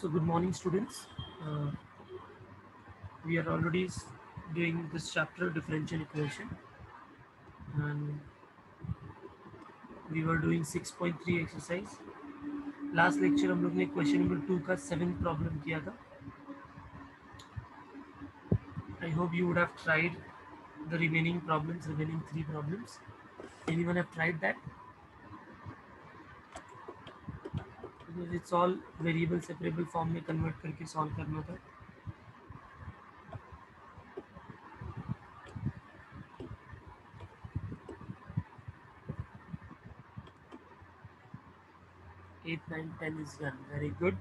So good morning, students. Uh, we are already doing this chapter differential equation, and we were doing 6.3 exercise. Last lecture हम लोग ने question number 2 का 7th problem किया था. I hope you would have tried the remaining problems, remaining 3 problems. Anyone have tried that? Because it's all variable separable form में convert करके solve करना था. Eight, 9, 10 is done. Very good.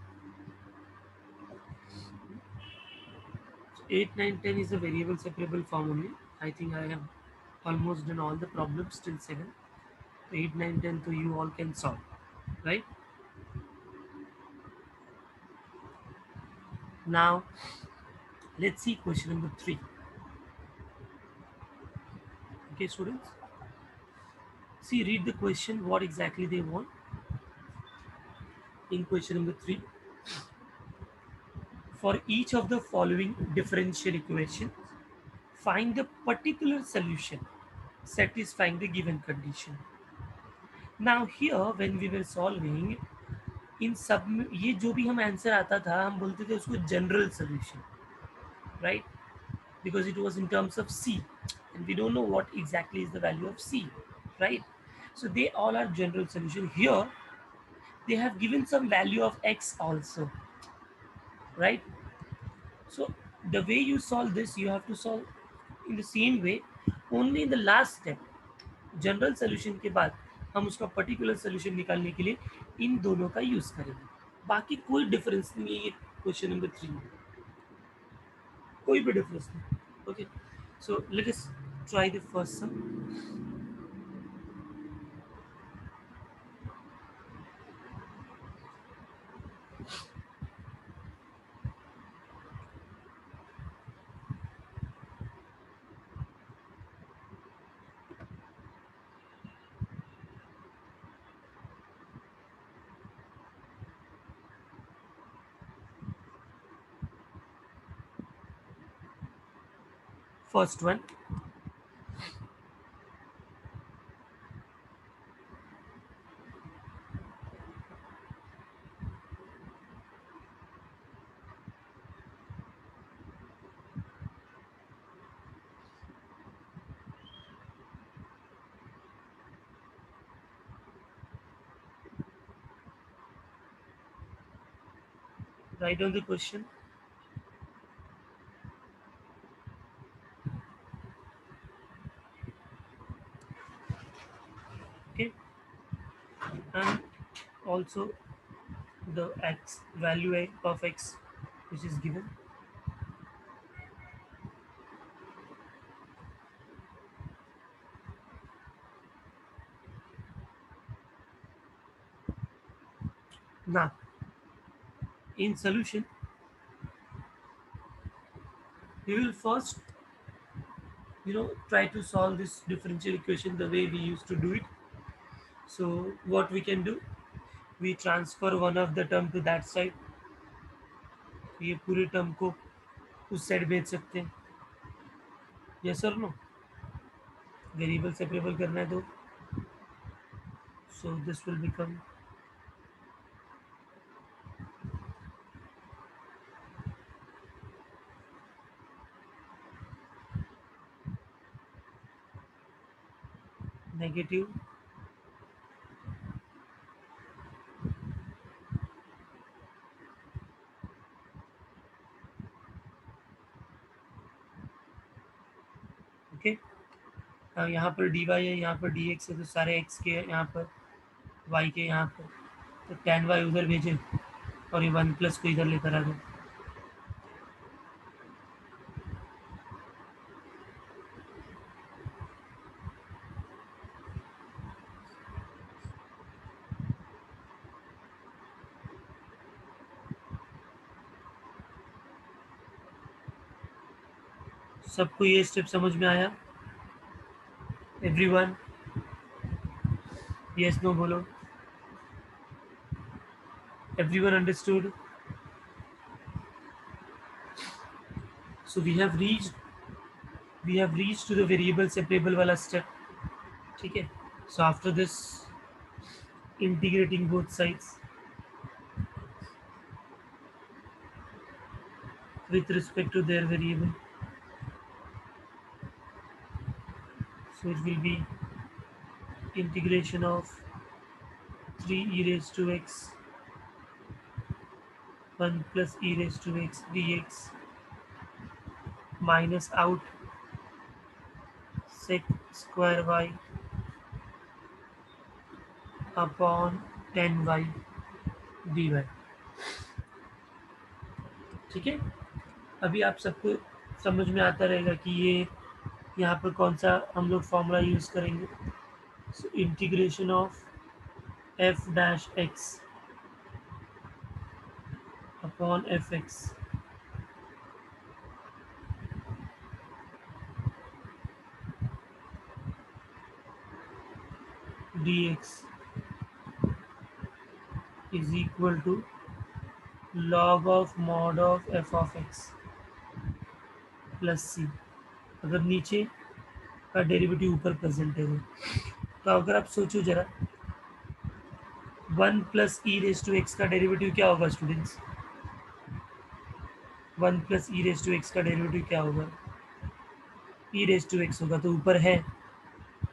8, 9, 10 is a variable separable form only. I think I have almost done all the problems till 7. 8, 9, 10 so you all can solve, right? Now let's see question number 3. Okay, students, see, read the question, what exactly they want. In question number 3, for each of the following differential equations, find the particular solution satisfying the given condition. Now here when we were solving, इन सब में ये जो भी हम answer आता था हम बोलते थे उसको general solution, right? Because it was in terms of c and we don't know what exactly is the value of c, right? So they all are general solution. Here they have given some value of x also, right? So the way you solve this, you have to solve in the same way, only in the last step general solution के बाद हम उसका particular solution निकालने के लिए इन दोनों का use करेंगे. बाकी कोई डिफरेंस नहीं है ये क्वेश्चन नंबर 3 में, कोई भी डिफरेंस नहीं. Okay, so let us try the first sum. First one, right down the question. Okay, and also the x value of x which is given. Now in solution we will first try to solve this differential equation the way we used to do it. So what we can do, we transfer one of the term to that side. ये पूरे term को उस side भेज सकते हैं. Yes और no, variable separable करना है तो so this will become negative okay. यहाँ पर डी वाई है, यहाँ पर डी एक्स है, तो सारे एक्स के यहाँ पर, वाई के यहाँ पर, तो टैन वाई उधर भेजे और ये 1 प्लस को इधर लेकर आ गए. सबको ये स्टेप समझ में आया? एवरीवन यस नो बोलो. Everyone understood? So we have reached to the variable separable वाला step. ठीक है. So after this, integrating both sides with respect to their variable. So it will be integration of 3 e raised to x 1 plus e raised to x dx minus out sec square y upon 10y dy. ठीक है. अभी आप सबको समझ में आता रहेगा कि ये यहाँ पर कौन सा हम लोग फॉर्मूला यूज़ करेंगे. सो integration of F dash x upon F x dx is equal to log of mod of f of x plus C. अगर नीचे का डेरिवेटिव ऊपर प्रेजेंट है तो अगर आप सोचो जरा 1 plus E raise to x का डेरिवेटिव क्या होगा students. 1 plus E raise to x का डेरिवेटिव क्या होगा. ई रेस टू एक्स होगा तो ऊपर है.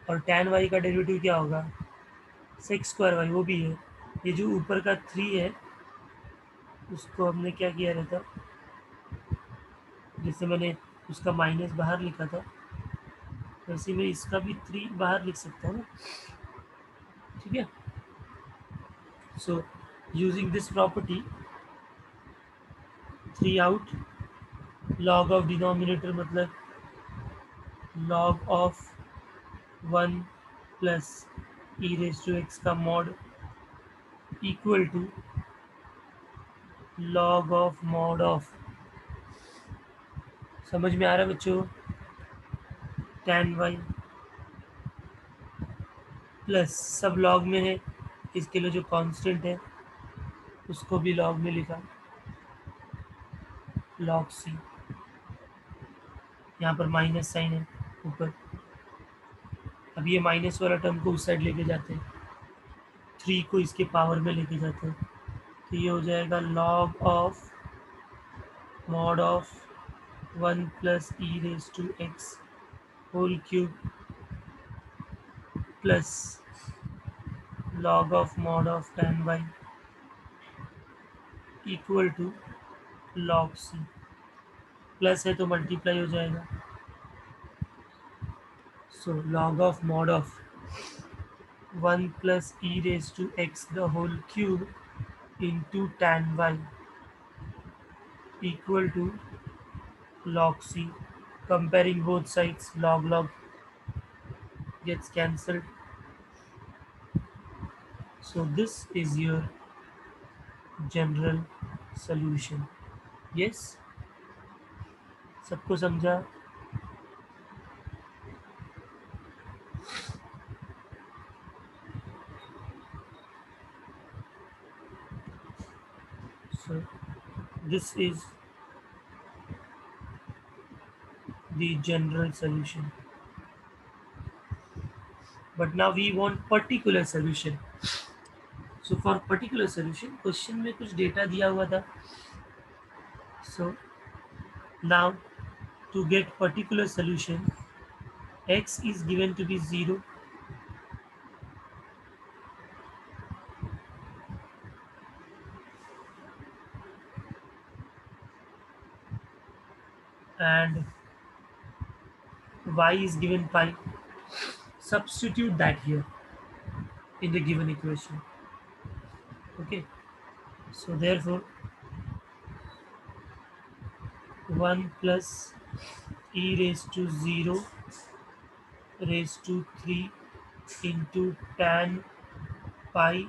और tan वाई का डेरिवेटिव क्या होगा. सेक्स स्क्वायर वाई वो भी है. ये जो ऊपर का 3 है उसको हमने क्या किया रहता, जैसे मैंने उसका माइनस बाहर लिखा था वैसे मैं इसका भी 3 बाहर लिख सकता हूँ. ठीक है. So using this property 3 out log of denominator मतलब log of 1 plus E raise to x का mod equal to log of mod of. समझ में आ रहा है बच्चों. tan वाई प्लस सब लॉग में है. इसके लिए जो कांस्टेंट है उसको भी लॉग में लिखा लॉग सी. यहाँ पर माइनस साइन है ऊपर. अब ये माइनस वाला टर्म को उस साइड लेके जाते हैं 3 को इसके पावर में लेके जाते हैं तो ये हो जाएगा log of mod of 1 plus E raise to x whole cube plus log of mod of tan Y equal to log c. Plus है तो मल्टीप्लाई हो जाएगा. So log of mod of 1 plus e raised to x the whole cube into tan y equal to log c. Comparing both sides, log gets cancelled. So this is your general solution. Yes, सबको समझा. So this is the general solution. But now we want particular solution. So for particular solution, question में कुछ data दिया हुआ था. So now to get particular solution, x is given to be 0, and y is given pi. Substitute that here in the given equation. Okay, so therefore 1 plus e raised to 0 raised to 3 into tan pi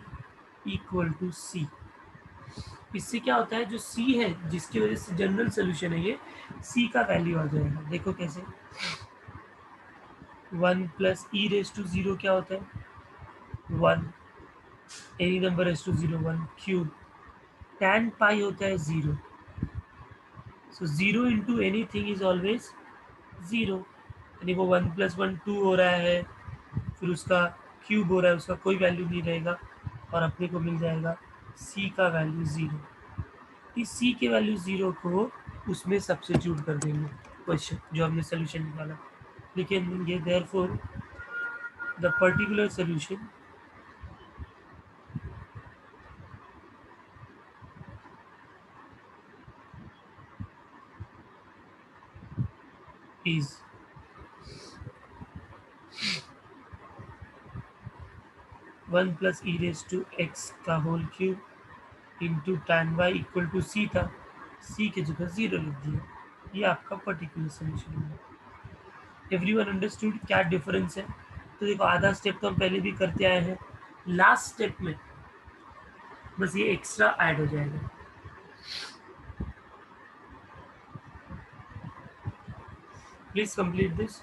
equal to C. इससे क्या होता है, जो सी है जिसकी वजह से general solution है, ये सी का वैल्यू आ जाएगा. देखो कैसे. 1 प्लस ई रेज टू 0 क्या होता है 1. Any number raise to 0 1 cube. tan pi होता है 0. So zero into anything is always zero, यानी वो वन प्लस वन टू हो रहा है, फिर उसका क्यूब हो रहा है, उसका कोई वैल्यू नहीं रहेगा और अपने को मिल जाएगा सी का वैल्यू ज़ीरो। इस सी के वैल्यू ज़ीरो को उसमें सब्स्टिट्यूट कर देंगे क्वेश्चन जो हमने सोल्यूशन निकाला, लिख देंगे therefore the particular solution is one plus E raise to x का whole cube into tan Y equal to C था, सी की जगह ज़ीरो लिख दिया। ये आपका पर्टिकुलर सोल्यूशन होगा। एवरीवन अंडरस्टूड क्या डिफरेंस है? तो देखो आधा स्टेप तो हम पहले भी करते आए हैं, लास्ट स्टेप में बस ये एक्स्ट्रा ऐड हो जाएगा। Please complete this.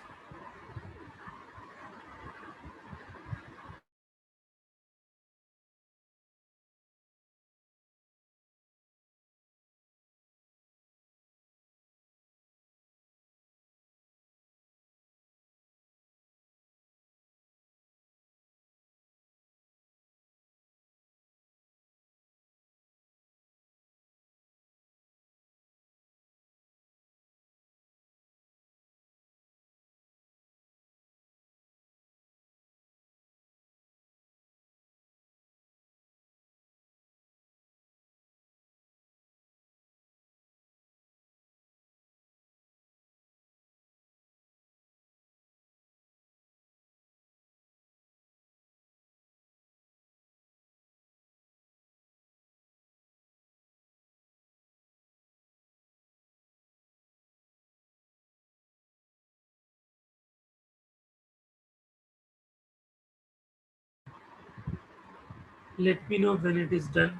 Let me know when it is done.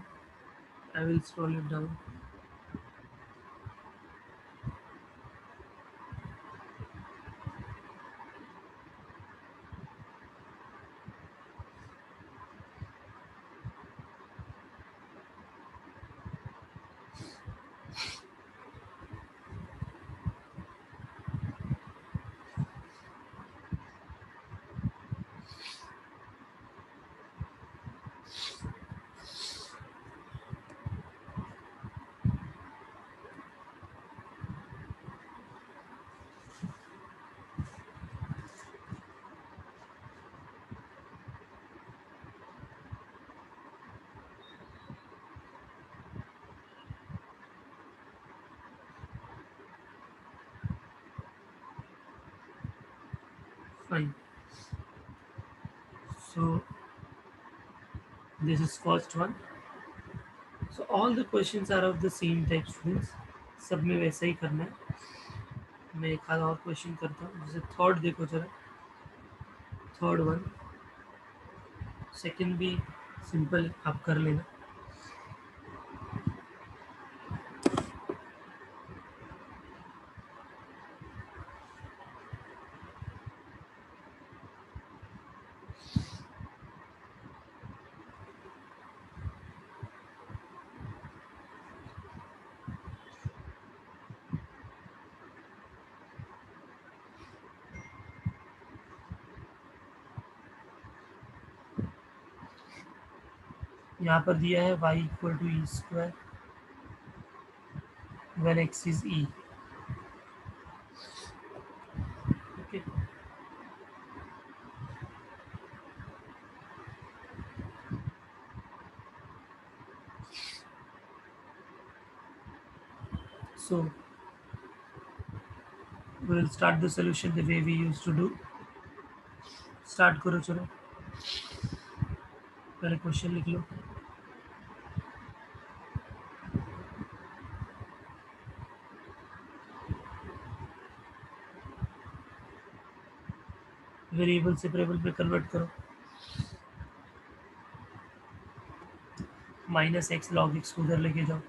I will scroll it down. Fine. So this is first one. So all the questions are of the same type, students. सब में वैसा ही करना है। मैं एक आधा और question करता हूँ, जैसे थर्ड देखो जरा, थर्ड वन। सेकंड भी सिंपल आप कर लेना। यहाँ पर दिया है y equal to e square when x is e. Okay. So we will start the solution the way we used to do. Start करो चलो, पहले क्वेश्चन लिख लो। वेरिएबल से वेरिएबल में कन्वर्ट करो। माइनस एक्स लॉग एक्स को उधर लेके जाओ।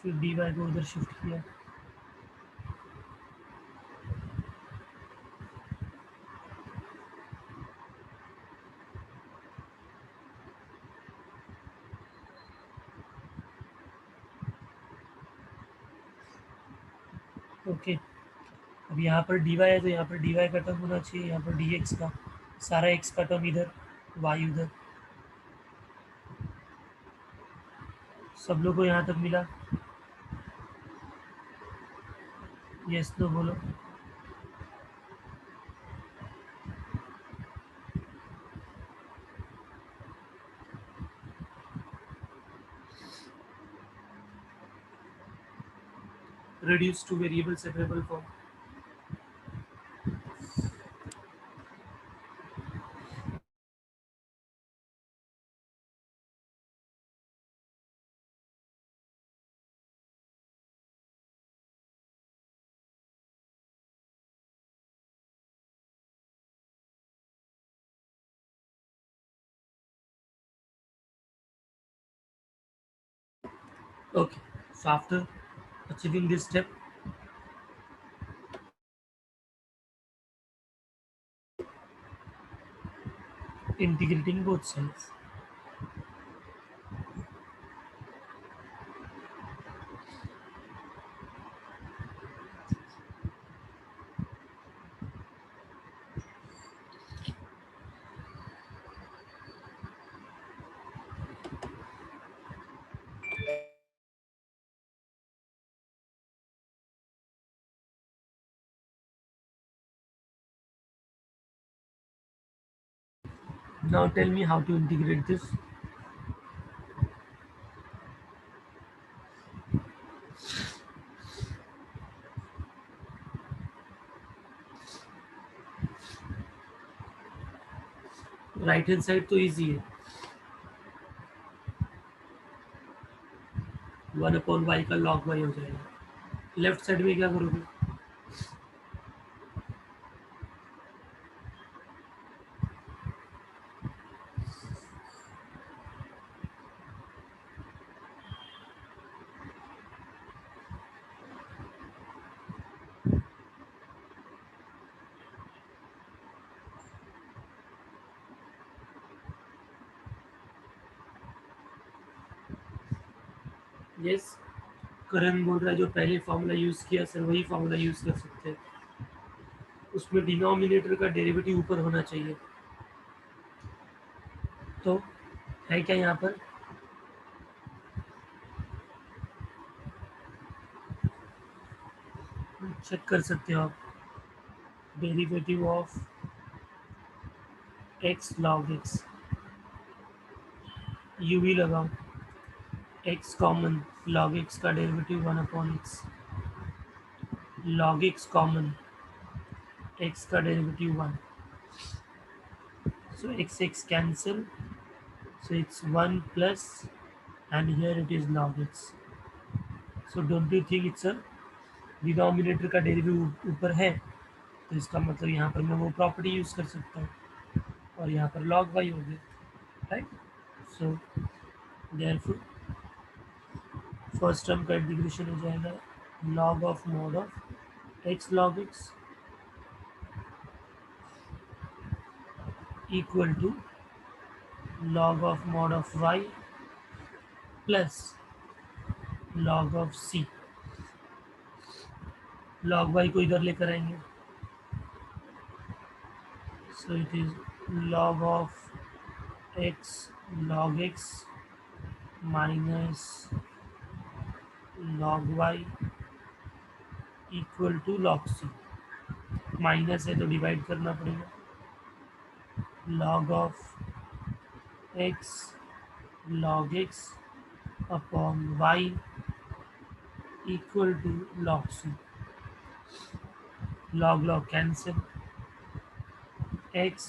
फिर डी वाई को उधर शिफ्ट किया। ओके, अब यहाँ पर dy है तो यहाँ पर dy का टर्म होना चाहिए, यहाँ पर dx का, सारा x का टर्म इधर, y उधर। सब लोग को यहाँ तक मिला? यस नो बोलो। reduce to variable separable form. Okay, so after achieving this step, integrating both sides. Now tell me how to integrate this. Right hand side तो ईजी है, 1/y का log y हो जाएगा। लेफ्ट साइड में क्या करोगे? Yes, करण बोल रहा है जो पहले फॉर्मूला यूज किया सर वही फॉर्मूला यूज कर सकते हैं, उसमें डिनोमिनेटर का डेरिवेटिव ऊपर होना चाहिए। तो है क्या यहाँ पर? चेक कर सकते हो आप, derivative of x log x, you भी लगाओ, x कॉमन, log x का derivative 1/x, log x common, x का derivative 1, so x cancel, so it's 1 plus, and here it is log x. So don't you think it's a denominator का derivative ऊपर है, तो इसका मतलब यहाँ पर मैं वो प्रॉपर्टी यूज कर सकता हूँ, और यहाँ पर log y हो गया, right? So therefore first term का इंटीग्रेशन हो जाएगा log of mod of x log x equal to log of mod of y plus log of c। log y को इधर लेकर आएंगे, so it is log of x log x minus log y equal to log c। Minus है तो divide करना पड़ेगा, log of x log x upon y equal to log c। log log cancel, x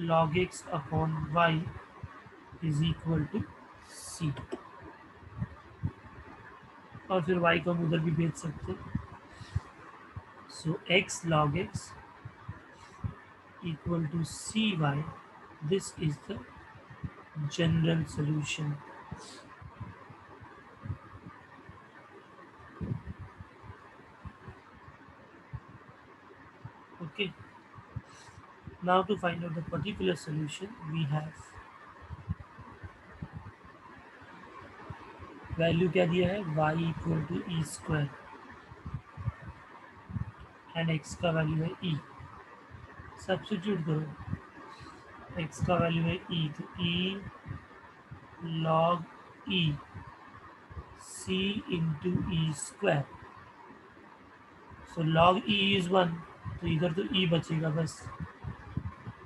log x upon y is equal to c, और फिर y को हम उधर भी भेज सकते हैं, सो x log x equal to cy, this is the general solution। Okay, now to find out the particular solution we have value क्या दिया है, y equal to e square, and x का वैल्यू है ई। सब्स्टिट्यूट करो, x का value है e, तो e log e c into e square. So log e is one, तो इधर तो ई बचेगा बस,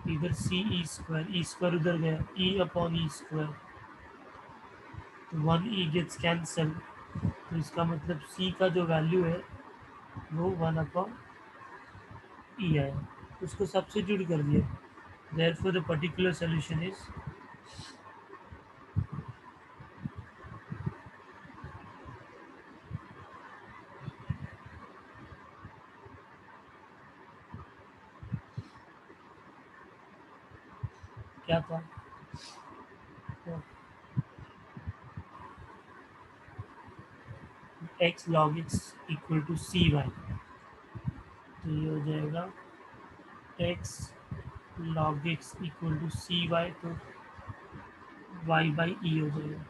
इधर सी ई स्क्वायर उधर गया, ई अपॉन ई स्क्वायर, तो वन ई गेट्स कैंसल। तो इसका मतलब सी का जो वैल्यू है वो वन अपॉन ई आया, उसको सब्स्टिट्यूट कर दिया। Therefore the particular solution is, क्या था, x log x equal to c y, तो ये हो जाएगा x log x equal to c y, तो वाई बाई ई हो जाएगा,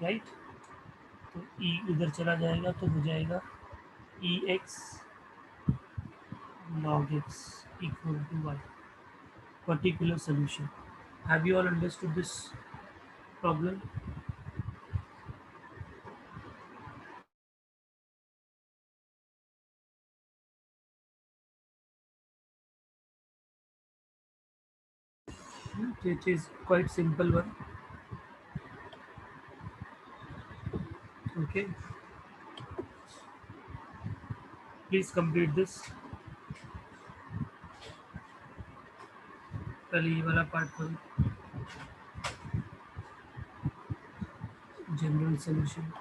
राइट। तो ई उधर चला जाएगा तो हो जाएगा ई x log x equal to y, particular solution. Have you all understood this problem? It is quite simple one. Okay, please complete this. पहले ये वाला पार्ट करो, general solution.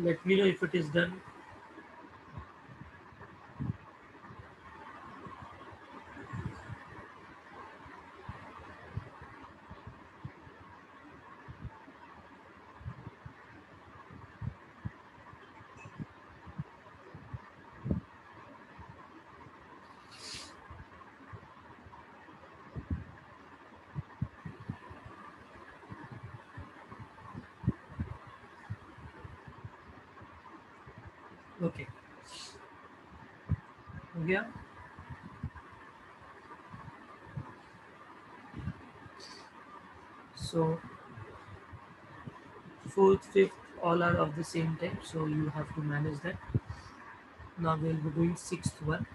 Let me know if it is done. Okay, हो गया। So fourth, fifth, all are of the same type. So you have to manage that. Now we'll be doing sixth one.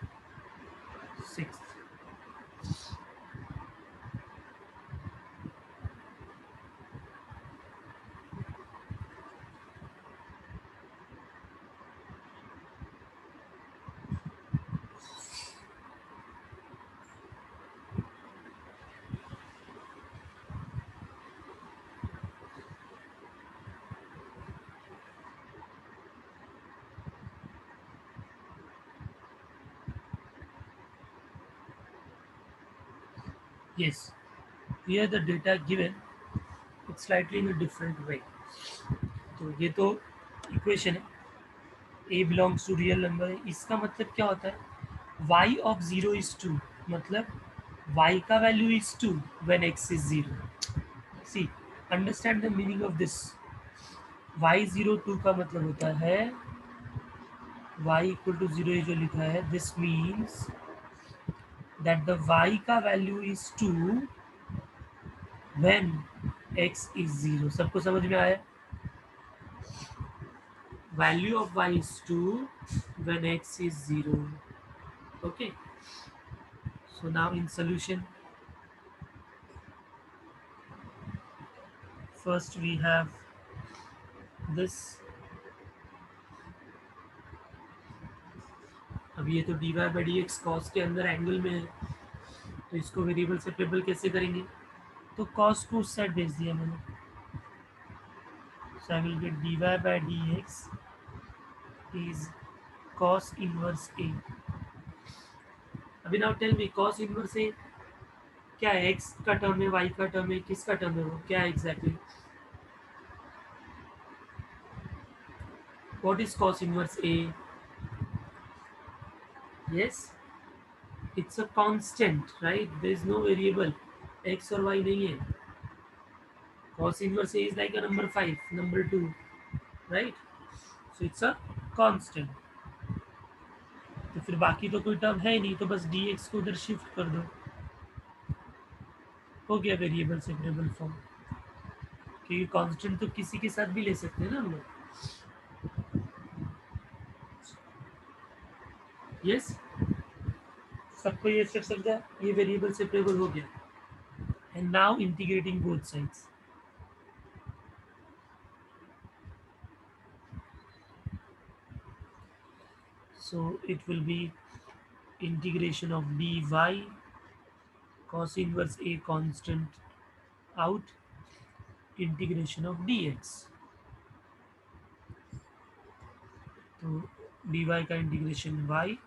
Sixth. Yes. Here the data given, it's slightly in a different way. तो ये तो equation है, a belongs to real number है, इसका मतलब क्या होता है, y of zero is two, मतलब y का value is two when x is zero. See, understand the meaning of this. y zero two का मतलब होता है y इक्वल टू जीरो, जो लिखा है, this means that the y का value is two when x is zero. सबको समझ में आया? Value of y is 2 when x is 0. Okay. So now in solution, first we have this. अब ये तो d y by d x cos के अंदर एंगल में है, तो इसको वेरिएबल सेपरेबल कैसे करेंगे? तो कॉस को उस साइड भेज दिया मैंने, so I will get d y by d x is cos inverse a. अभी now tell me cos inverse a क्या है? एक्स का टर्म है, वाई का टर्म है, किसका टर्म है, वो क्या है exactly? What is cos inverse a? Yes, it's a constant, right? There is no variable, x और वाई नहीं है. Cos inverse A is like a number 5, number 2, right? So it's a constant. तो फिर बाकी तो कोई टर्म है नहीं, तो बस dx को उधर शिफ्ट कर दो, हो गया वेरिएबल सेपरेबल फॉर्म. क्योंकि कांस्टेंट तो किसी के साथ भी ले सकते हैं ना हम लोग. यस, सबको ये स्टेप समझा? ये वेरिएबल सेपरेबल हो गया. And now integrating both sides. So it will be integration of dy cos inverse A constant out, integration of dx. तो dy का integration y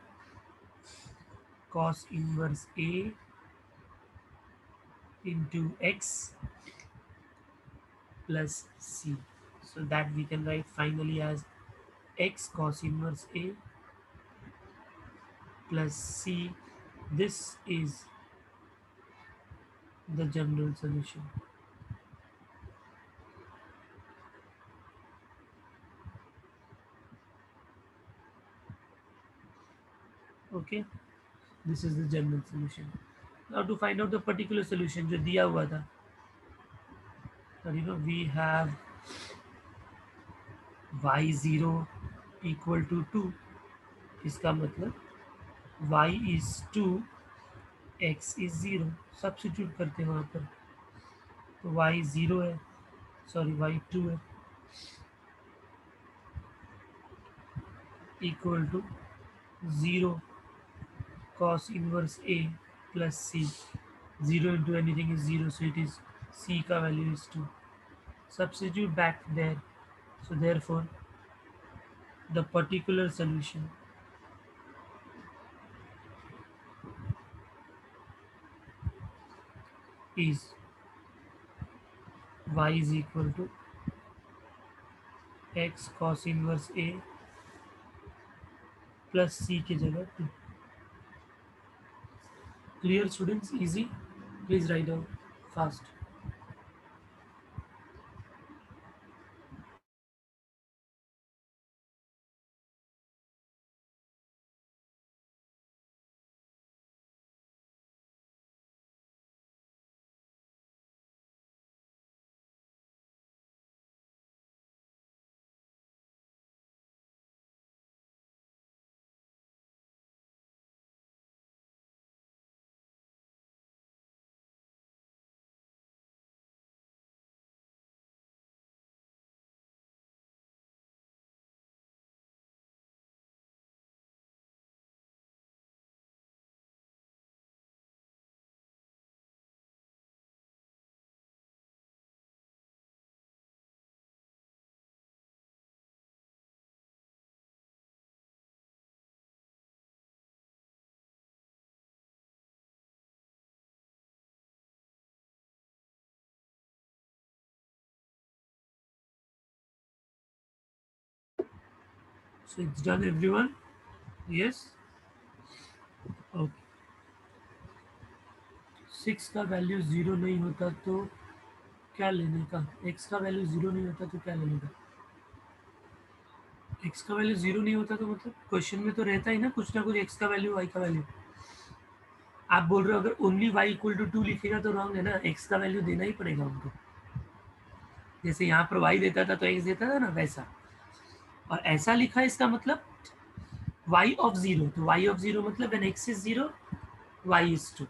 cos inverse A into x plus c. So that we can write finally as x cos inverse A plus c. This is the general solution. Okay, this is the general solution. Now to find out the particular solution जो दिया हुआ था, we have y0 equal to 2. इसका मतलब y is 2, x is 0. Substitute करते हैं वहाँ पर, तो y 0 है, सॉरी y 2 है, equal to 0 cos inverse A plus c. 0 into anything is 0, so it is c का value is 2. Substitute back there, so therefore the particular solution is y is equal to x cos inverse A plus c की जगह 2. Clear students? Easy? Please write down fast. So it's done, everyone? Yes? Okay. 6 का value 0 नहीं होता तो क्या लेने का? x का वैल्यू 0 नहीं होता तो क्या लेने का? x का वैल्यू 0 नहीं होता तो मतलब क्वेश्चन में तो रहता ही ना कुछ x का वैल्यू, y का वैल्यू. आप बोल रहे हो अगर ओनली y इक्वल टू 2 लिखेगा तो रॉन्ग है ना, x का वैल्यू देना ही पड़ेगा उनको. जैसे यहाँ पर y देता था तो x देता था ना, वैसा. और ऐसा लिखा है इसका मतलब y of 0, तो y of 0 मतलब when x is 0 y/2।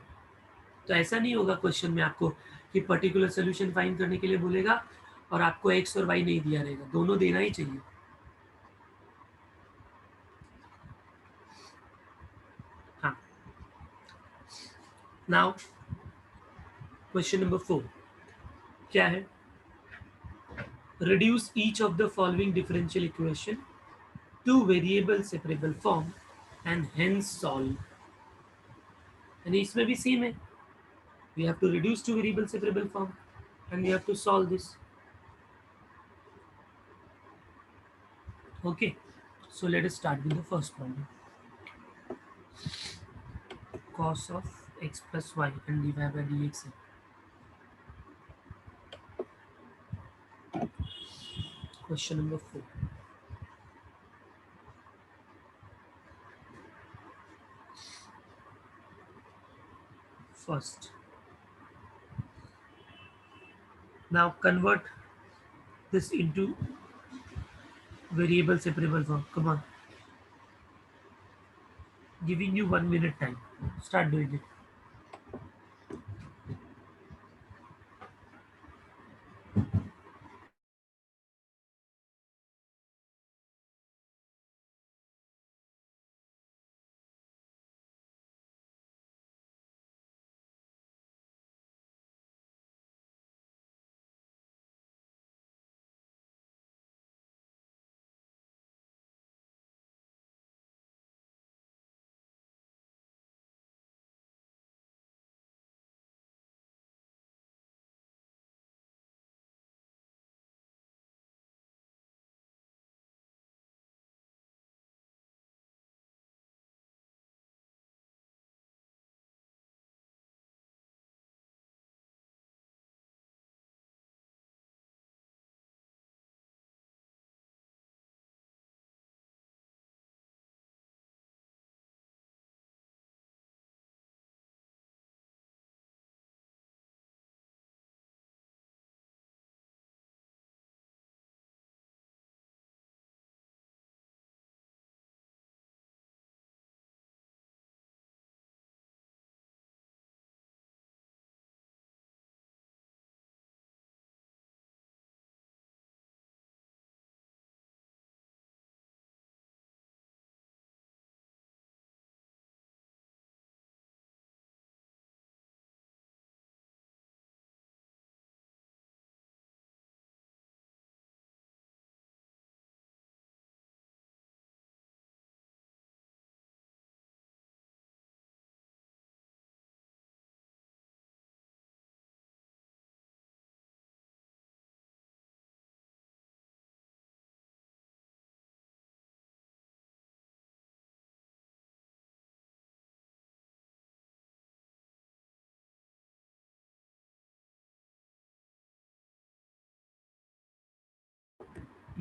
तो ऐसा नहीं होगा क्वेश्चन में आपको कि पर्टिकुलर सोल्यूशन फाइंड करने के लिए बोलेगा और आपको x और y नहीं दिया रहेगा, दोनों देना ही चाहिए। हाँ, नाउ क्वेश्चन नंबर 4 क्या है? Reduce each of the following differential equation two variable separable form and hence solve. यानी इसमें भी सेम है, we have to reduce to variable separable form and we have to solve this. Okay, so let us start with the first problem. Cos of x plus y and dy by dx. Question number 4. First, now convert this into variable separable form. Come on, giving you 1 minute time. Start doing it.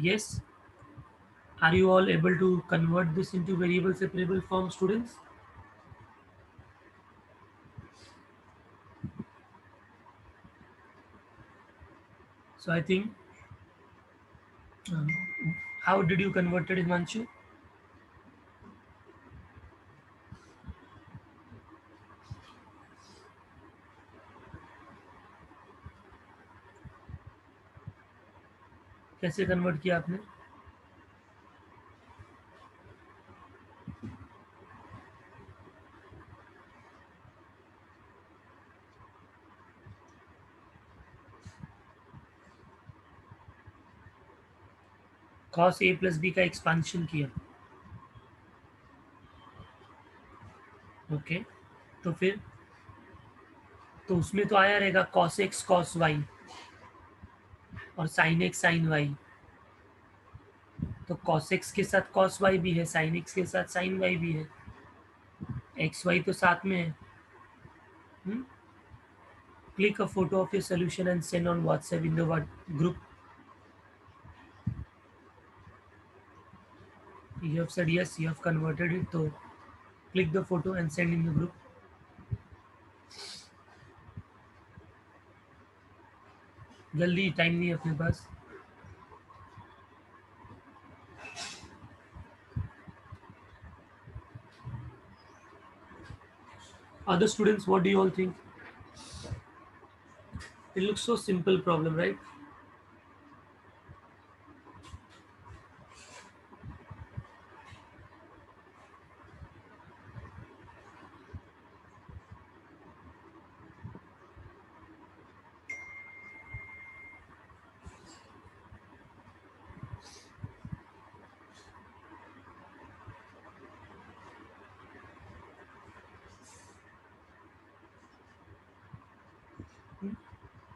Yes, are you all able to convert this into variable separable form, students? So I think, um, how did you convert it, Himanshu? कैसे convert किया आपने? cos a plus B का expansion किया। Okay, तो फिर तो उसमें तो आया रहेगा cos x cos y और sin x sin y। तो cos x के साथ cos y भी है, sin x के साथ sin y भी है, x y तो साथ में है। Click a photo of your solution and send on WhatsApp in the group. You have said yes, you have converted it, तो click the photo and send in the group. जल्दी, time नहीं है अपने पास। Other students, what do you all think? It looks so simple problem, right?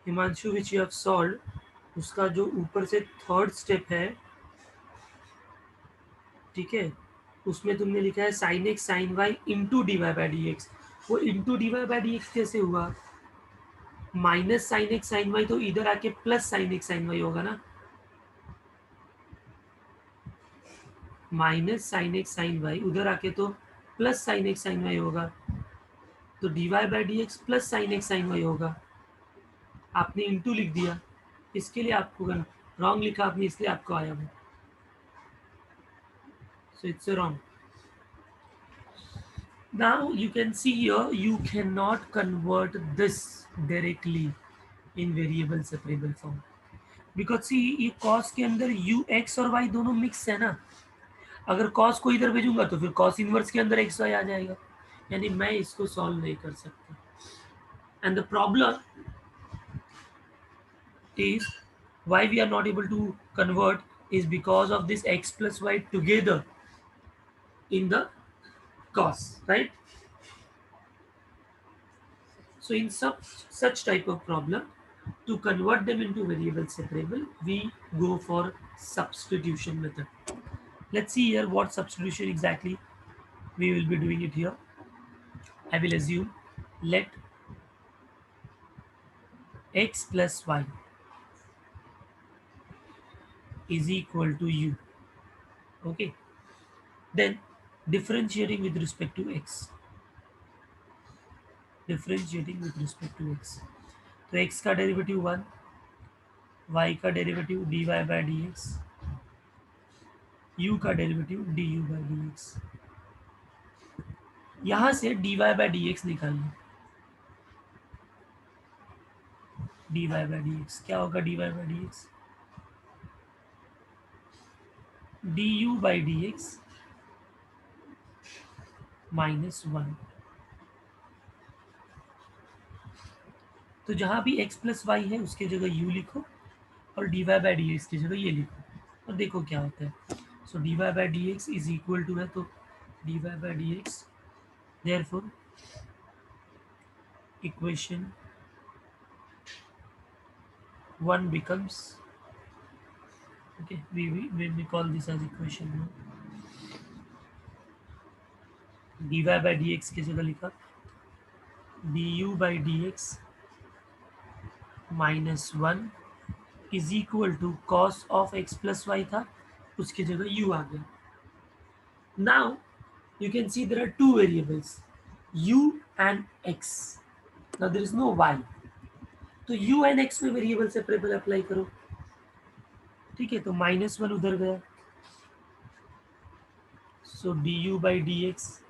Himanshu which you have solve, उसका जो ऊपर से थर्ड स्टेप है, ठीक है, उसमें तुमने लिखा है sin x sin y into d y by d x. वो into d y by d x कैसे हुआ? Minus sin x sin y तो इधर आके plus sin x sin y होगा ना, minus sin x sin y उधर आके तो plus sin x sin y होगा, तो d y by d x plus sin x sin y होगा। आपने इंटू लिख दिया, इसके लिए आपको रॉन्ग लिखा आपने, इसलिए आपको आया वो, so it's wrong. Now you can see here you cannot convert this directly in variable separable form because see ये cos के अंदर u x और y दोनों मिक्स है ना, अगर cos को इधर भेजूंगा तो फिर cos इनवर्स के अंदर x y आ जाएगा, यानी मैं इसको सॉल्व नहीं कर सकता। And the problem is why we are not able to convert is because of this x plus y together in the cos, right? So in such type of problem, to convert them into variable separable, we go for substitution method. Let's see here what substitution exactly we will be doing it here. I will assume let x plus y is equal to u. Okay. Then differentiating with respect to x. Differentiating with respect to x. तो x का derivative 1, y का derivative dy by dx, u का derivative du by dx। यहाँ से dy by dx निकालिए, dy by dx क्या होगा? dy by dx du by dx -1। तो जहाँ भी x प्लस वाई है उसकी जगह u लिखो और dy by dx की जगह ये लिखो और देखो क्या होता है। So dy by dx is equal to है तो dy by dx, therefore equation 1 becomes, okay, we call this as equation 1। dy by dx की जगह लिखा du by dx -1 is equal to cos of x plus y था, उसकी जगह u आ गया। Now you can see there are two variables u and x, now there is no y, तो u and x में variable separable apply करो, ठीक है, तो -1 उधर गया, so du by dx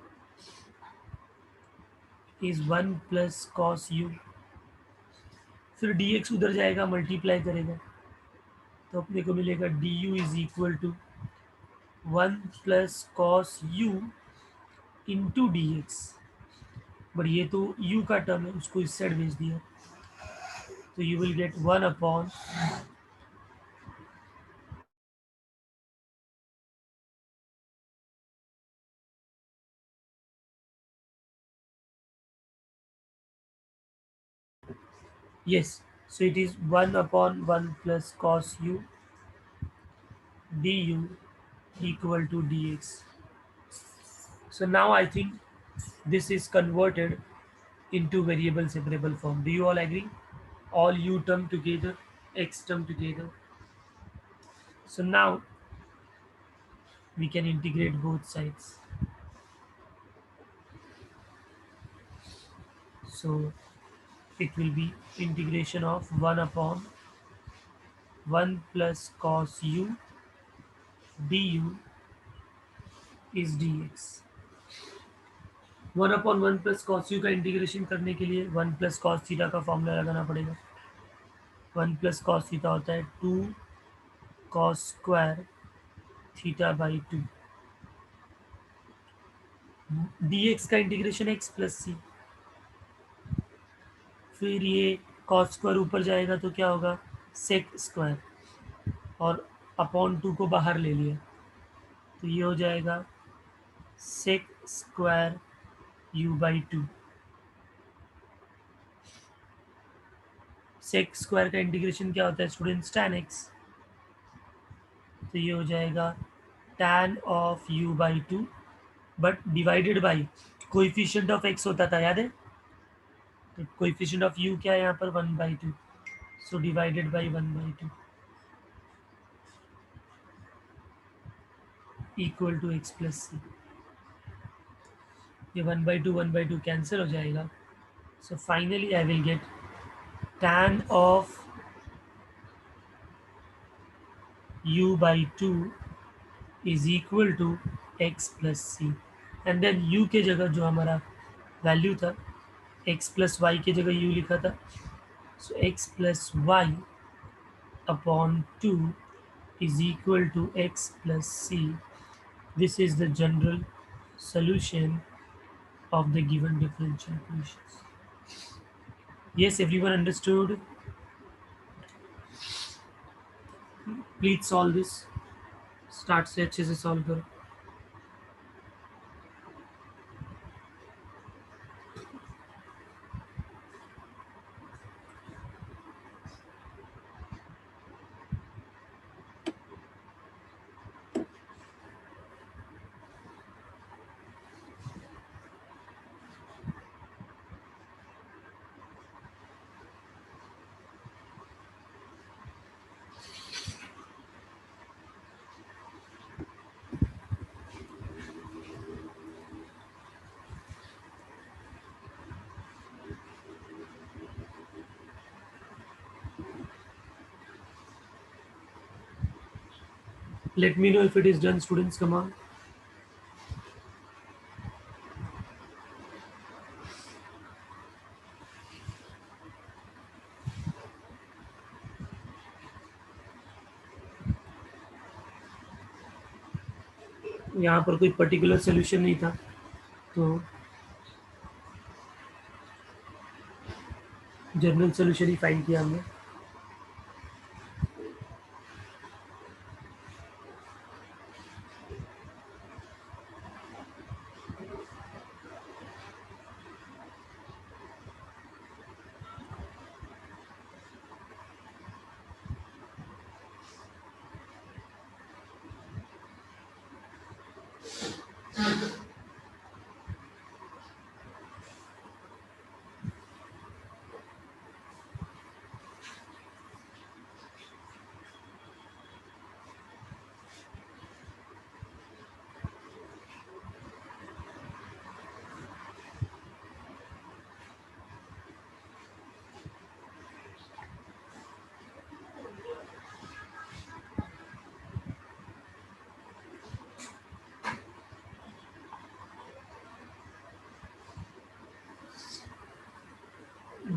is 1 plus cos u, फिर dx उधर जाएगा मल्टीप्लाई करेगा तो अपने को मिलेगा du is equal to 1 plus cos u into d x, but ये तो u का टर्म है उसको इस साइड भेज दिया, तो you will get 1 upon yes, so it is 1 upon 1 plus cos u du equal to dx. So now I think this is converted into variable separable form. Do you all agree? All u term together, x term together. So now we can integrate both sides. So it will be integration of 1 upon 1 plus cos u du is dx. 1/1 + cos u का integration करने के लिए 1 + cos theta का formula लगाना पड़ेगा। 1 + cos theta होता है 2 cos² थीटा/2। dx का इंटीग्रेशन x+c, फिर ये cos² ऊपर जाएगा तो क्या होगा sec², और अपॉन 2 को बाहर ले लिया तो ये हो जाएगा sec²u/2। sec² का इंटीग्रेशन क्या होता है स्टूडेंट्स tan x, तो ये हो जाएगा tan of u/2, but divided by coefficient of x होता था, याद है? तो कोएफिशिएंट ऑफ u क्या है यहाँ पर 1/2, so divided by 1/2 equal to x+c। ये 1/2 कैंसिल हो जाएगा, so finally I will get tan of u/2 is equal to x+c, and then u के जगह जो हमारा वैल्यू था x+y के जगह u लिखा था, so x+y upon 2 is equal to x+c. This is the general solution of the given differential equations. Yes, everyone understood? Please solve this. Start से अच्छे से solve करो. Let me know if it is done, students. Come on. यहाँ पर कोई particular solution नहीं था, तो जनरल सोल्यूशन ही फाइंड किया हमने.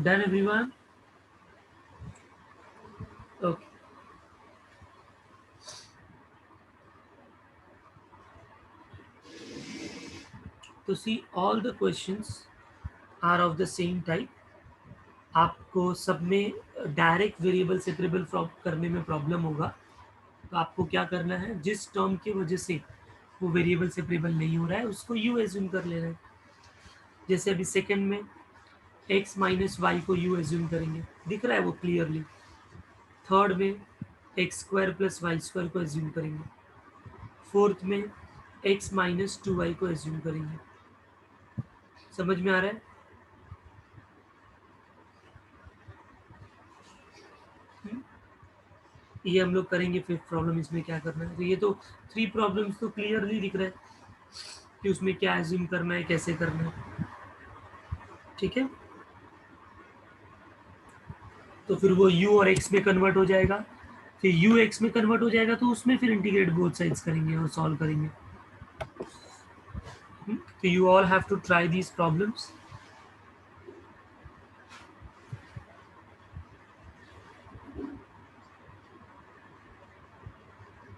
Done, everyone? Okay. तो see all the questions are of the same type. आपको सब में डायरेक्ट वेरिएबल सेपरेबल करने में प्रॉब्लम होगा, तो आपको क्या करना है, जिस टर्म की वजह से वो वेरिएबल सेपरेबल नहीं हो रहा है उसको यू एज्यूम कर लेना है. जैसे अभी सेकंड में x माइनस वाई को यू एज्यूम करेंगे, दिख रहा है वो क्लियरली. थर्ड में x² + y² को एज्यूम करेंगे. फोर्थ में x माइनस 2y को एज्यूम करेंगे. समझ में आ रहा है? ये हम लोग करेंगे फिफ्थ प्रॉब्लम. इसमें क्या करना है, तो ये तो 3 प्रॉब्लम्स तो क्लियरली दिख रहा है कि उसमें क्या एज्यूम करना है, कैसे करना है. ठीक है, तो फिर वो u और x में कन्वर्ट हो जाएगा, फिर u x में कन्वर्ट हो जाएगा, तो उसमें फिर इंटीग्रेट बोथ साइड्स करेंगे और सॉल्व करेंगे. So you all have to try these problems.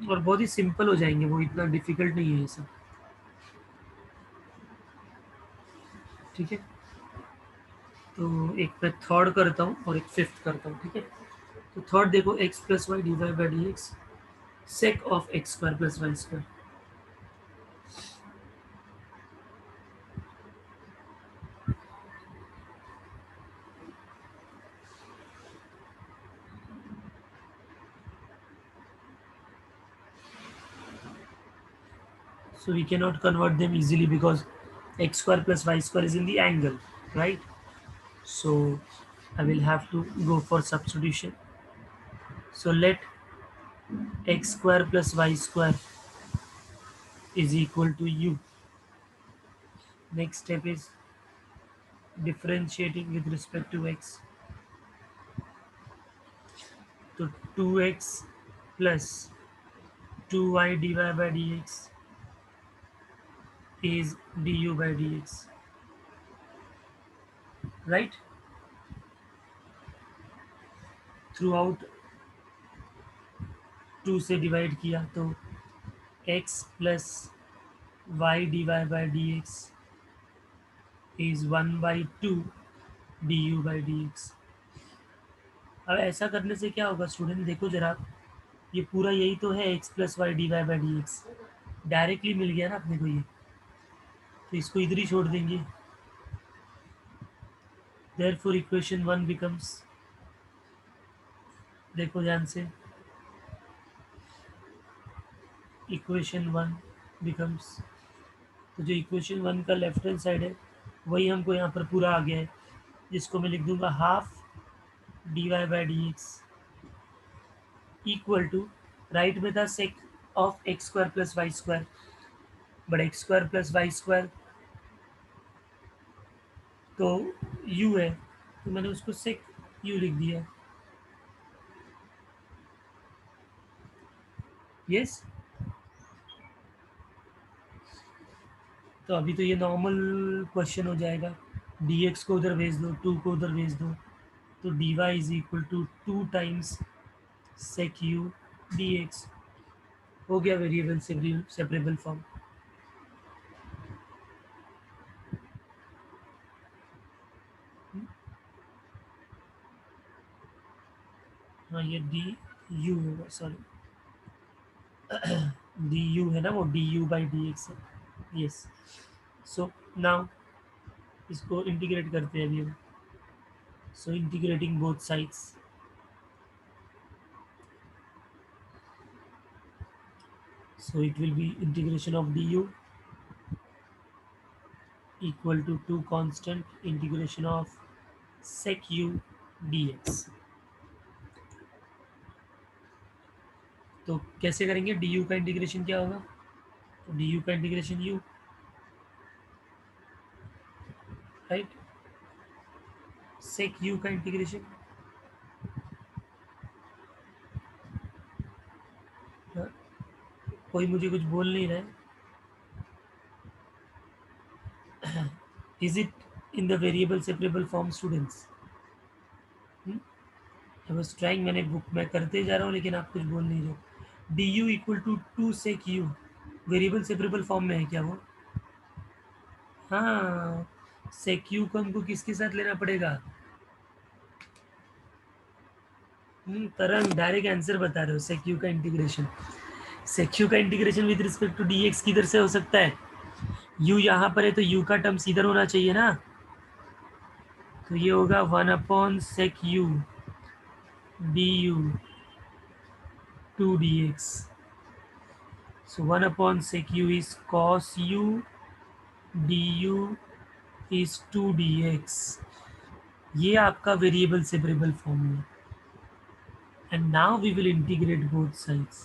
और बहुत ही सिंपल हो जाएंगे, वो इतना डिफिकल्ट नहीं है ये सब। ठीक है, तो एक मैं थर्ड करता हूँ और एक फिफ्थ करता हूँ। ठीक है, तो थर्ड देखो, x plus y divide by d x sec of x square plus y square. So we cannot convert them easily because x square plus y square is in the angle, right? So I will have to go for substitution. So let x square plus y square is equal to u. Next step is differentiating with respect to x. So 2x plus 2y divided by dx is du by dx, right? Throughout 2 से divide किया तो x plus y divided by dx is 1/2 du by dx। अब ऐसा करने से क्या होगा student, देखो जरा, ये पूरा यही तो है x plus y d y by d x, directly मिल गया ना अपने को ये, तो इसको इधर ही छोड़ देंगे। देयरफॉर इक्वेशन वन बिकम्स, देखो ध्यान से, इक्वेशन वन बिकम्स, तो जो इक्वेशन वन का लेफ्ट हैंड साइड है वही हमको यहाँ पर पूरा आ गया है, जिसको मैं लिख दूंगा half d y by d x equal to, right में था sec of x square plus y square, but x square plus y square तो u है, तो मैंने उसको सेक u लिख दिया। यस, तो अभी तो ये नॉर्मल क्वेश्चन हो जाएगा, dx को उधर भेज दो, 2 को उधर भेज दो, तो dy is equal to 2 times sec u dx, हो गया वेरिएबल सेपरेबल फॉर्म। हाँ ये डी यू होगा, सॉरी डी यू है ना, वो d u by d x है। यस, सो नाउ इसको इंटीग्रेट करते हैं अभी हम। So integrating both sides, so it will be integration of du equal to 2 constant integration of sec u dx। तो कैसे करेंगे, du का इंटीग्रेशन क्या होगा, तो du का integration u, right, sec u का इंटीग्रेशन, कोई मुझे कुछ बोल नहीं रहा है, is it in the variable separable form students? I was trying, मैंने बुक में करते जा रहा हूँ लेकिन आप कुछ बोल नहीं रहे हो। D u equal to 2 sec u variable separable form में है क्या वो? हाँ, सेक यू को हमको किसके साथ लेना पड़ेगा? तरंग डायरेक्ट आंसर बता रहे हो, सेक यू का इंटीग्रेशन, सेक यू का integration with respect to d x किधर से हो सकता है? यू यहाँ पर है तो यू का टर्म्स इधर होना चाहिए ना, तो ये होगा 1 sec u d u two d x. So 1 sec u is cos u du is 2 dx, ये आपका वेरिएबल सेपरेबल फॉर्म है। And now we will integrate both sides.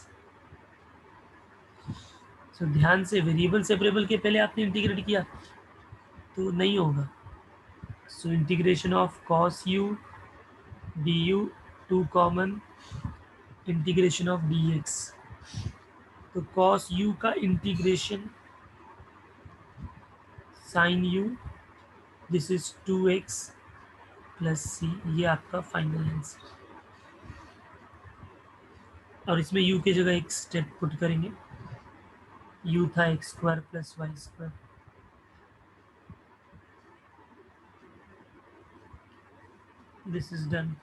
So ध्यान से, वेरिएबल सेपरेबल के पहले आपने इंटीग्रेट किया तो नहीं होगा। So integration of cos u du, 2 common, integration of dx, तो cos u का integration sin u, this is 2x plus c, ये आपका फाइनल आंसर। और इसमें u की जगह एक स्टेप पुट करेंगे, u था x² plus y²। This is done.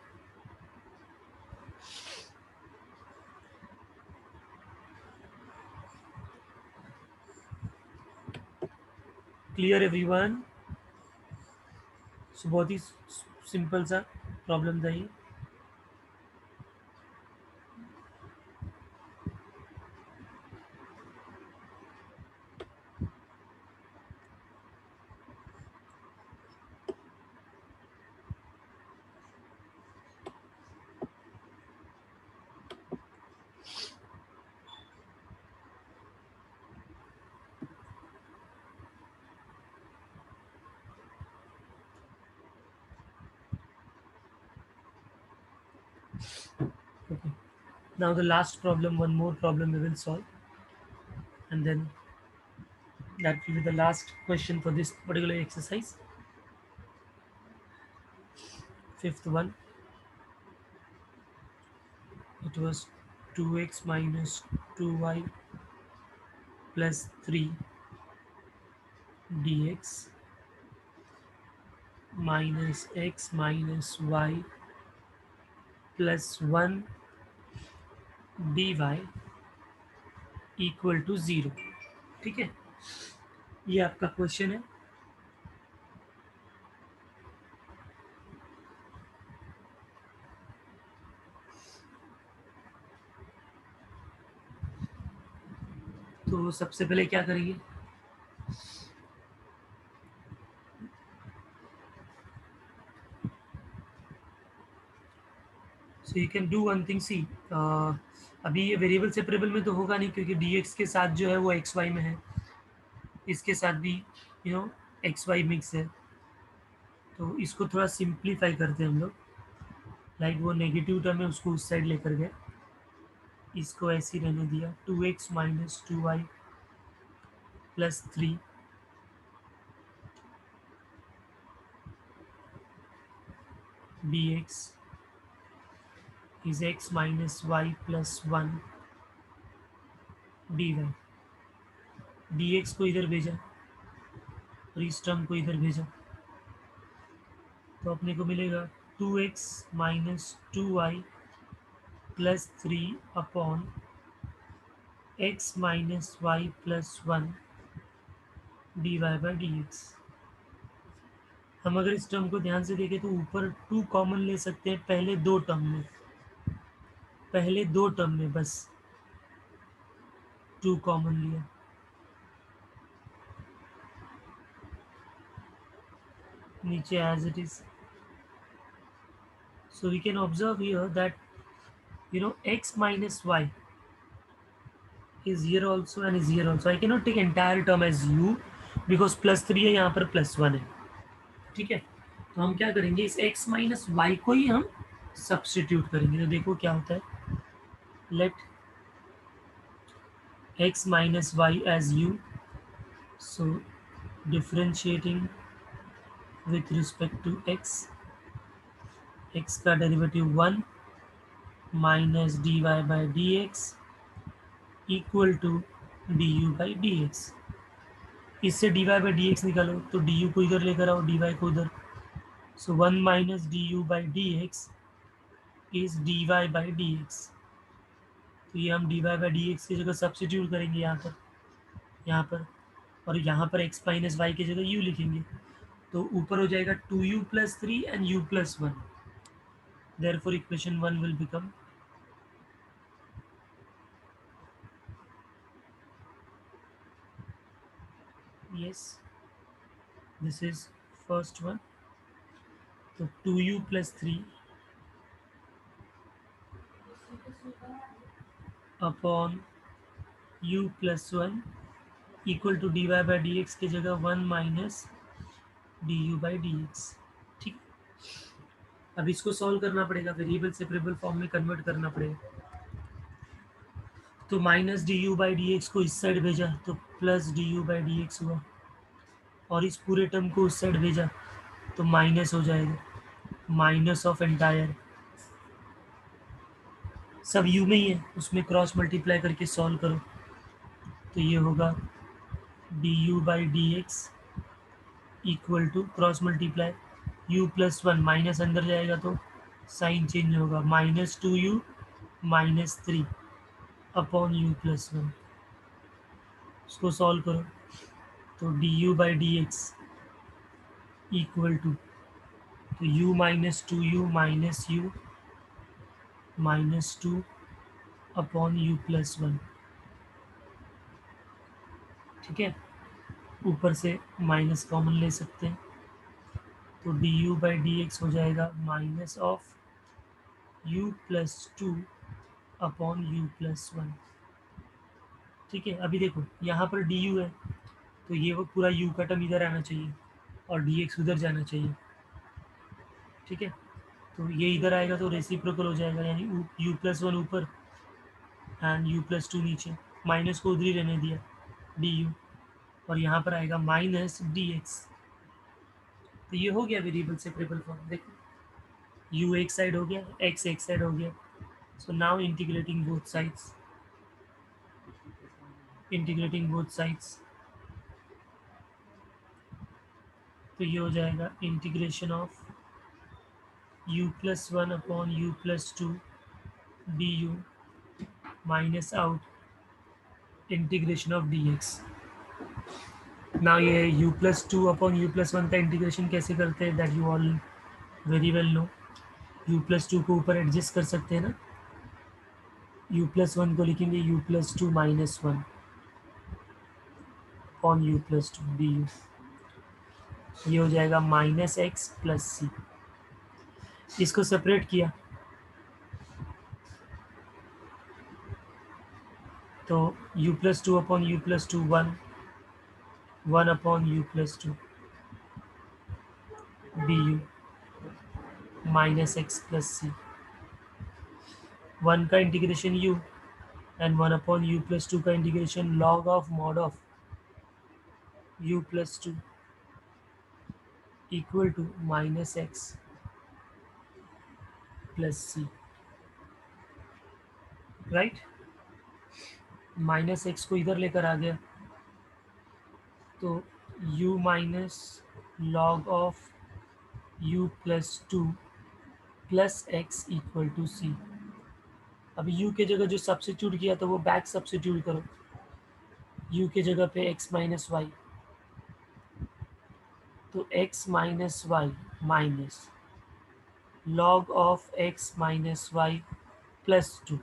Clear everyone? So बहुत ही सिंपल सा प्रॉब्लम था ये। Okay. Now the last problem, one more problem we will solve, and then that will be the last question for this particular exercise. Fifth one, it was 2x minus 2y plus 3 dx minus x minus y plus 1 dy equal to 0। ठीक है, ये आपका question है। तो सबसे पहले क्या करेंगे, so you can do one thing, see अभी ये वेरिएबल सेपरेबल में तो होगा नहीं, क्योंकि dx के साथ जो है वो xy में है, इसके साथ भी xy मिक्स है। तो इसको थोड़ा सिंप्लीफाई करते हैं हम लोग, लाइक वो नेगेटिव टर्म है उसको उस साइड लेकर गए, इसको ऐसे ही रहने दिया। 2x minus 2y plus 3 dx is x minus y plus 1 dy। dx को इधर भेजा और इस टर्म को इधर भेजा, तो अपने को मिलेगा 2x minus 2y plus 3 upon x minus y plus 1 d y by d x. हम अगर इस टर्म को ध्यान से देखें तो ऊपर 2 कॉमन ले सकते हैं पहले दो टर्म में, पहले दो टर्म में बस 2 कॉमन लिया, नीचे as it is. So we can observe here that x minus y is here also and is here also. I cannot take entire term as u because plus 3 है, यहाँ पर प्लस 1 है। ठीक है, तो हम क्या करेंगे, इस x माइनस वाई को ही हम सब्सटीट्यूट करेंगे। तो देखो क्या होता है, late x minus y as u, so differentiating with respect to x का derivative 1 minus d y by d x equal to d u by d x. इससे d y by d x निकालो तो d you को इधर लेकर आओ, D y को उधर, so 1 minus d u by d x is d y by d x. तो ये हम d y by d x की जगह सब्सटीट्यूट करेंगे यहाँ पर, और यहाँ पर x माइनस वाई की जगह u लिखेंगे, तो ऊपर हो जाएगा 2u plus 3 and u plus 1। Therefore equation 1 will become yes, this is first one, तो 2u plus 3 upon u plus 1 equal to d y by d x की जगह 1 minus d u by d x. ठीक, अब इसको solve करना पड़ेगा, variable separable form में convert करना पड़ेगा। तो minus d u by d x को इस साइड भेजा तो plus D u by d x हुआ, और इस पूरे टर्म को उस साइड भेजा तो माइनस हो जाएगा, माइनस ऑफ एंटायर, सब यू में ही है, उसमें क्रॉस मल्टीप्लाई करके सॉल्व करो तो ये होगा d u by d x equal to cross multiply u plus one, minus अंदर जाएगा तो साइन चेंज होगा, minus two u minus three upon u plus one. उसको सॉल्व करो तो d u by d x equal to, तो u minus two u minus two upon u plus one. ठीक है, ऊपर से माइनस कॉमन ले सकते हैं तो d u by d x हो जाएगा minus of u plus two upon u plus one. ठीक है, अभी देखो यहाँ पर डी यू है तो ये वो पूरा यू का टर्म इधर आना चाहिए और डी एक्स उधर जाना चाहिए। ठीक है, तो ये इधर आएगा तो रेसिप्रोकल हो जाएगा, यानी यू प्लस वन ऊपर एंड यू प्लस टू नीचे, माइनस को उधर ही रहने दिया डी यू, और यहाँ पर आएगा माइनस डी एक्स। तो ये हो गया वेरिएबल सेपरेबल फॉर्म। देखो यू एक साइड हो गया, एक्स एक साइड हो गया। So now integrating both sides, तो ये हो जाएगा integration of u plus one upon u plus two d u minus out integration of d x. ना ये u plus two upon u plus one का इंटीग्रेशन कैसे करते हैं, that you all very well know. U plus two को ऊपर adjust कर सकते हैं ना, यू प्लस वन को लिखेंगे you plus to minus one upon u plus two d you, ये हो जाएगा माइनस एक्स प्लस सी। इसको सेपरेट किया तो u plus two upon u plus two one, one upon u plus two d u minus x plus c. One का integration u and one upon u plus two का integration log of mod of u plus two equal to minus x plus c. Right, minus x को इधर लेकर आ गया तो u minus log of u plus two plus x equal to c. अभी u के जगह जो सब्सिट्यूट किया था वो बैक सब्सिट्यूट करो, u के जगह पे x माइनस वाई, तो x minus y minus log of x minus y plus two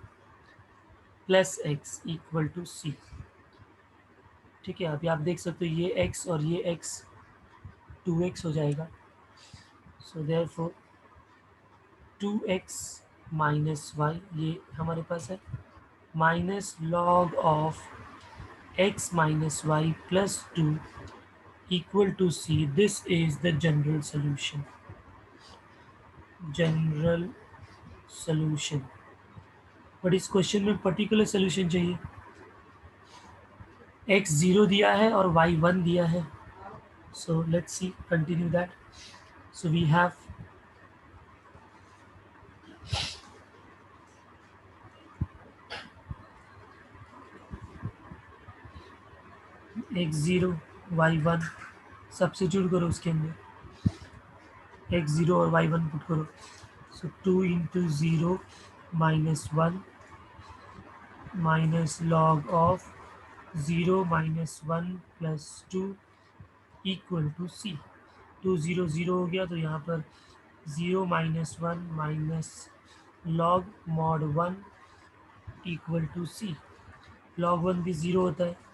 plus x equal to c. ठीक है, अभी आप देख सकते हो ये x और ये x 2x हो जाएगा। So therefore 2x minus Y ये हमारे पास है, minus log of x minus y plus two equal to c. This is the general solution. General solution, but इस क्वेश्चन में पर्टिकुलर सोल्यूशन चाहिए। x जीरो दिया है और y वन दिया है, so let's see continue that. So we have x zero y one, substitute करो उसके अंदर x जीरो और y वन पुट करो। So two into zero minus one minus log of zero minus one plus two equal to c. Two zero zero हो गया तो यहाँ पर zero minus one minus log mod one equal to c. Log one भी zero होता है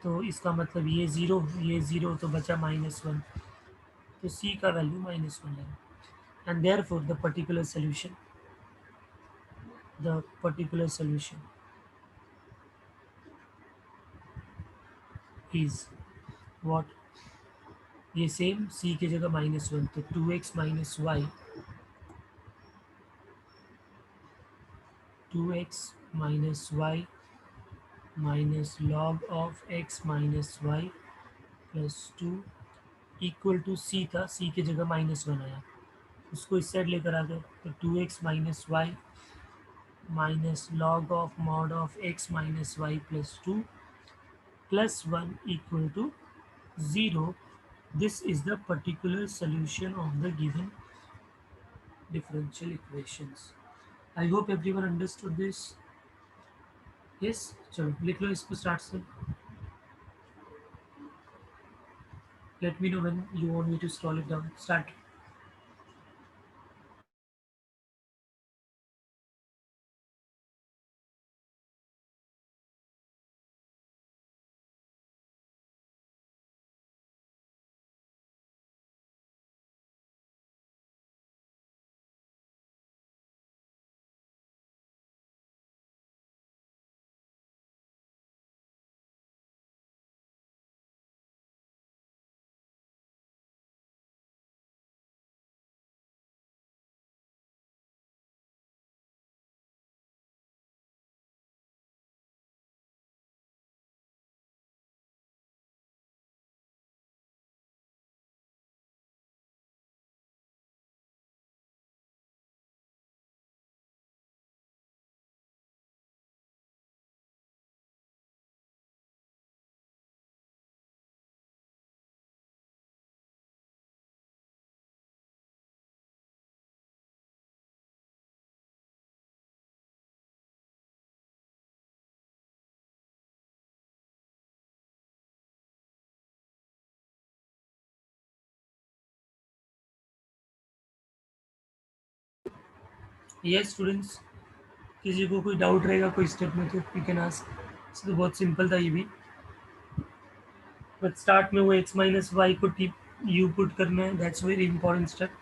तो इसका मतलब ये ज़ीरो तो बचा माइनस वन, तो सी का वैल्यू माइनस वन है। And therefore the particular solution is what, ये सेम सी की जगह माइनस वन, तो two x minus y, two x minus y minus log of x minus y plus two equal to C था, C की जगह -1 आया, उसको इस साइड लेकर आ गए तो 2x minus y minus log of mod of x minus y plus 2 plus 1 equal to 0. This is the particular solution of the given differential equations. I hope everyone understood this. Yes, चलो लिख लो इसको start से. Let me know when you want me to scroll it down. Start. Yes, students. किसी को कोई doubt रहेगा कोई step में तो यू कैन आस्क. तो बहुत सिंपल था ये भी. बट स्टार्ट में वो x माइनस वाई को टी यू पुट करना है. That's very important step.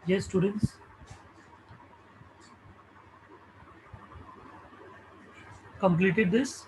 Yes, students. Completed this.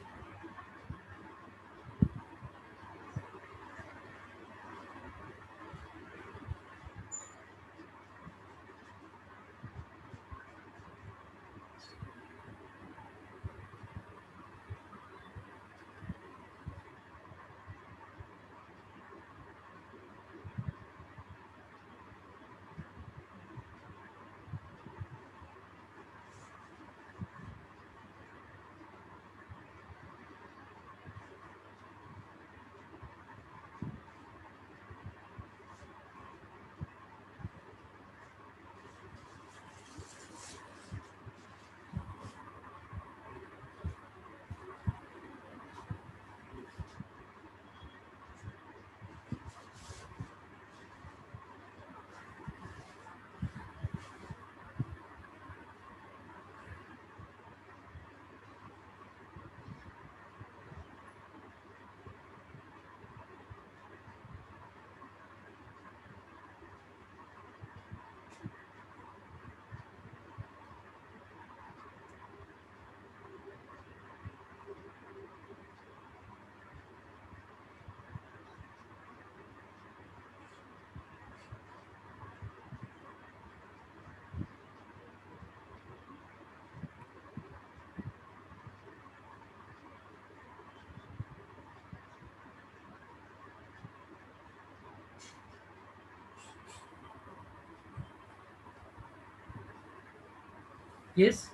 Yes,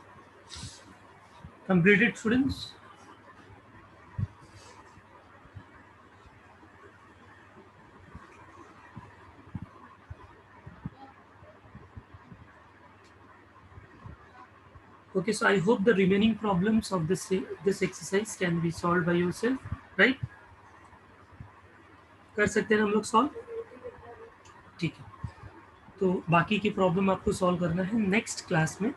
completed students. Okay, so I hope the remaining problems of this exercise can be solved by yourself, right? कर सकते हैं हम लोग solve. ठीक है, तो बाकी की प्रॉब्लम आपको सॉल्व करना है नेक्स्ट क्लास में.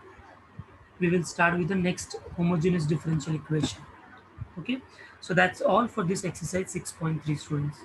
We will start with the next homogeneous differential equation. Okay, so that's all for this exercise 6.3 students.